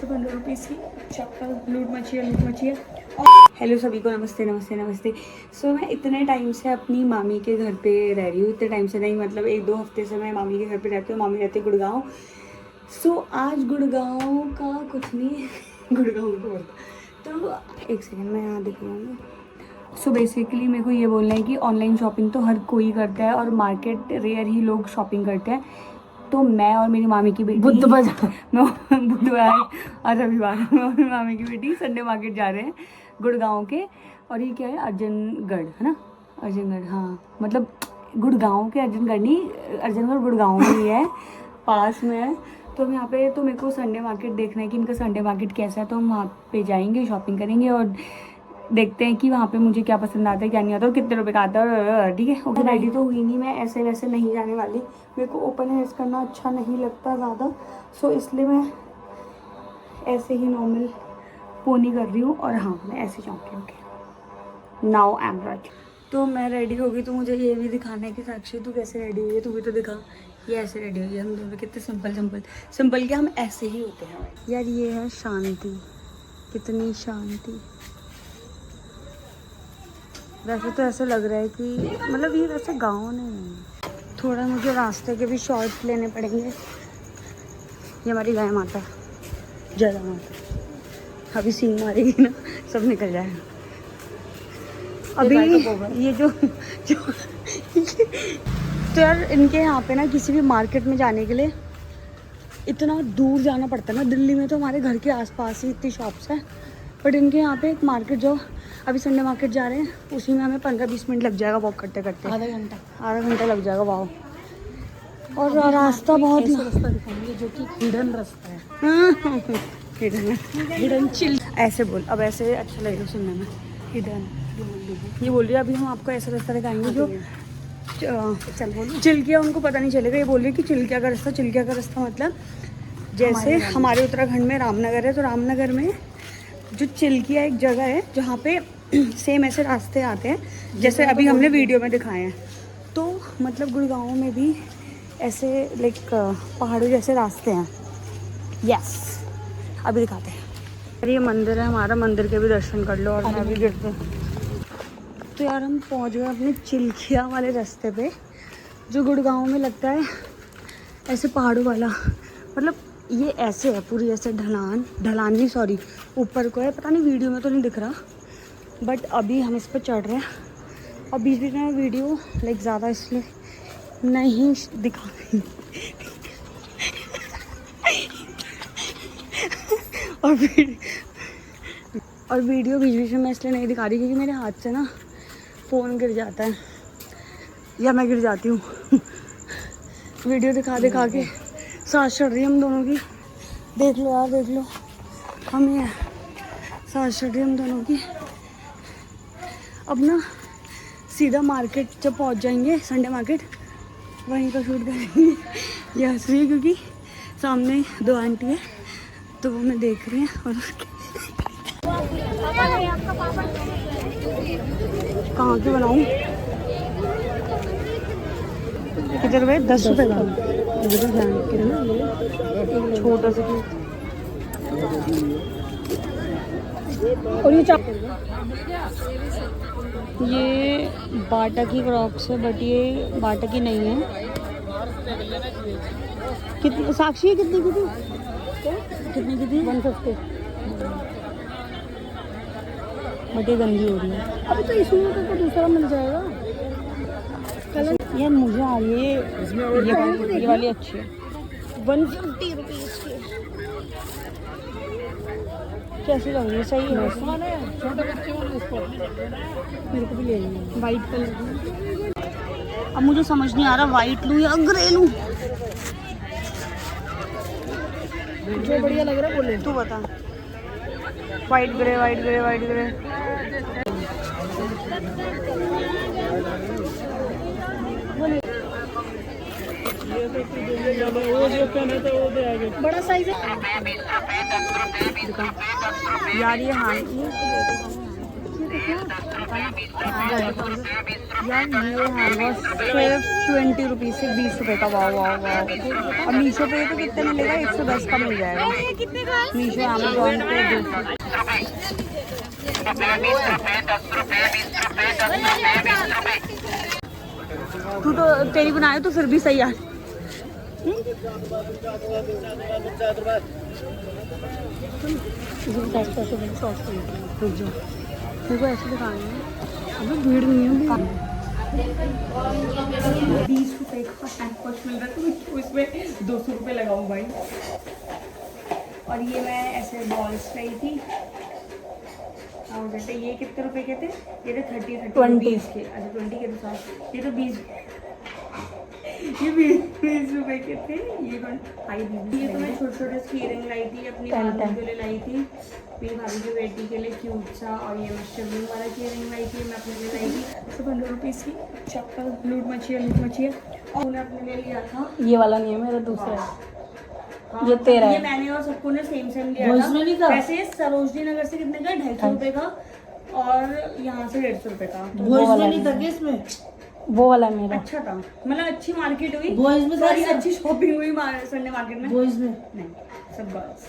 ₹15 की चप्पल लूट मची है। हेलो सभी को, नमस्ते नमस्ते नमस्ते। सो मैं इतने टाइम से अपनी मामी के घर पे रह रही हूँ। इतने टाइम से नहीं, मतलब 1-2 हफ्ते से मैं मामी के घर पे रहती हूँ। मामी रहती है गुड़गांव। सो आज गुड़गांव का कुछ नहीं गुड़गांव को बोलता तो एक सेकंड मैं यहाँ दिख लूँगी। सो बेसिकली मेरे को ये बोलना है कि ऑनलाइन शॉपिंग तो हर कोई करता है और मार्केट रेयर ही लोग शॉपिंग करते हैं। तो मैं और मेरी मामी की बेटी बुधवार और रविवार में और मेरी मामी की बेटी संडे मार्केट जा रहे हैं गुड़गांव के। और ये क्या है, अर्जनगढ़ है ना, अर्जनगढ़, हाँ मतलब गुड़गांव के अर्जनगढ़ नहीं, अर्जनगढ़ गुड़गांव में ही है, पास में है। तो हम यहाँ पे, तो मेरे को संडे मार्केट देखना है कि इनका संडे मार्केट कैसा है। तो हम वहाँ पे जाएंगे, शॉपिंग करेंगे और देखते हैं कि वहाँ पे मुझे क्या पसंद आता है क्या नहीं आता और कितने रुपए का आता है। ठीक है, ओके। रेडी तो हुई नहीं मैं, ऐसे वैसे नहीं जाने वाली। मेरे को ओपन हेयर्स करना अच्छा नहीं लगता ज़्यादा, सो इसलिए मैं ऐसे ही नॉर्मल पोनी कर रही हूँ। और हाँ, मैं ऐसे जाऊँगी। Okay, now I am ready. तो मैं रेडी हो गई। तो मुझे ये भी दिखाना है कि साक्षी तू कैसे रेडी हुई है, तू भी तो दिखा। ये ऐसे रेडी हुई है, हम दोनों कितने सिंपल के हम ऐसे ही होते हैं यार। ये है शांति, कितनी शांति। वैसे तो ऐसे लग रहा है कि मतलब ये वैसे गाँव नहीं है। थोड़ा मुझे रास्ते के भी शॉर्ट्स लेने पड़ेंगे। ये हमारी गाय माता, जय माता। अभी सीन मारेगी ना, सब निकल जाएगा। अभी ये जो तो यार इनके यहाँ पे ना किसी भी मार्केट में जाने के लिए इतना दूर जाना पड़ता है ना। दिल्ली में तो हमारे घर के आसपास ही इतनी शॉप्स हैं, बट इनके यहाँ पे एक मार्केट, जो अभी संडे मार्केट जा रहे हैं, उसी में हमें 15-20 मिनट लग जाएगा वॉक करते करते। आधा घंटा लग जाएगा। वाह। और रास्ता बहुत रास्ता दिखाएंगे जो कि हिडन रास्ता है। हिडन चिल ऐसे बोल, अब ऐसे अच्छा लगेगा सुनने में। हिडन ये बोल रही है। अभी हम आपको ऐसा रास्ता दिखाएंगे जो चल बोलो चिल्किया, उनको पता नहीं चलेगा। ये बोल रही है कि चिल्किया का रास्ता, चिल्किया का रास्ता मतलब जैसे हमारे उत्तराखंड में रामनगर है, तो रामनगर में जो चिल्किया एक जगह है जहाँ पे सेम ऐसे रास्ते आते हैं जैसे अभी हमने वीडियो में दिखाए हैं। तो मतलब गुड़गांव में भी ऐसे लाइक पहाड़ों जैसे रास्ते हैं। यस, अभी दिखाते हैं। ये मंदिर है हमारा, मंदिर के भी दर्शन कर लो और मैं भी गिरते। तो यार हम पहुंच गए अपने चिल्किया वाले रास्ते पे, जो गुड़गांव में लगता है ऐसे पहाड़ों वाला। मतलब ये ऐसे है पूरी, ऐसे ढलान नहीं, सॉरी ऊपर को है, पता नहीं वीडियो में तो नहीं दिख रहा, बट अभी हम इस पर चढ़ रहे हैं। और बीच बीच में वीडियो लाइक ज़्यादा इसलिए नहीं दिखा रही और वीडियो बीच बीच में मैं इसलिए नहीं दिखा रही क्योंकि मेरे हाथ से ना फ़ोन गिर जाता है या मैं गिर जाती हूँ। वीडियो दिखा के सांस चढ़ रही है हम दोनों की। देख लो यार, देख लो, हम ये सांस चढ़ रही है हम दोनों की। अब ना सीधा मार्केट जब पहुंच जाएंगे, संडे मार्केट, वहीं पर शूट करेंगे। ये हंस रही है क्योंकि सामने 2 आंटी है, तो वो मैं देख रही हैं। और कहाँ की बनाऊँ, कितने रुपए? 10 रुपये का छोटा सा। और ये बाटा की क्रॉक्स है, बट ये बाटा की नहीं है। कितनी साक्षी है, कितनी की थी? 150। बट ये गंदी हो रही है। अभी तो इसमें तो दूसरा मिल जाएगा कलर। यार मुझे आ रही है ये वाली अच्छी है, 150 रुपीज़ की। कैसी लग रही है? सही है, छोटे बच्चे वाले इसको मेरे को भी ले लेंगे वाइट कलर। अब मुझे समझ नहीं आ रहा वाइट लूँ या ग्रे लूँ। जो बढ़िया लग रहा है बोले, तू बता। White grey, white grey, white grey. वो जो पहने थे वो दे आगे। बड़ा साइज है यार ये। हाँ, ये यार ये हैंड वॉश सिर्फ 20 रुपीज़ से 20 रुपये का। वाह वाह वाह। और मीशो पे तो कितने मिलेगा? 110 का मिल जाएगा। मीशो अमेजोन पे 200। तू तो तेरी बनाए तो फिर भी सही यार। देखो ऐसे दुकान है, अभी भीड़ नहीं है। 20 रुपए का हैंड वॉश मिल रहा है तो इसमें 200 रुपये लगाऊँ भाई। और ये मैं ऐसे बॉल्स लाई थी। और कहते ये कितने रुपए के थे? ये थे 30 के। अच्छा 20 के तो साथ ये तो 20 रुपए के थे। ये तो मैं छोटे छोटे स्कीरिंग लाई थी अपनी भाभी के लिए लाई थी, मेरी भाभी की बेटी के लिए क्यूट सा। और ये मैं शिवलिंग वाला कीरिंग लाई थी, मैं अपने लिए लाई थी 15 रुपीज़ की। चप्पल लूट मची है। और उन्हें अपने लिए लिया था। ये वाला नहीं है मेरा, दूसरा है। ये तेरा ये है। मैंने और सबको ने सेम लिया वो था। इसमें नहीं था? वैसे सरोजनी नगर से कितने का? 250 रुपये का। और यहाँ से 150 रुपये का। तो वो इसमें नहीं था क्या? इसमें वो वाला है मेरा। अच्छा था, मतलब अच्छी मार्केट हुई। बॉयज में सारी अच्छी शॉपिंग हुई संडे मार्केट में। बॉयज में नहीं, सब गर्ल्स।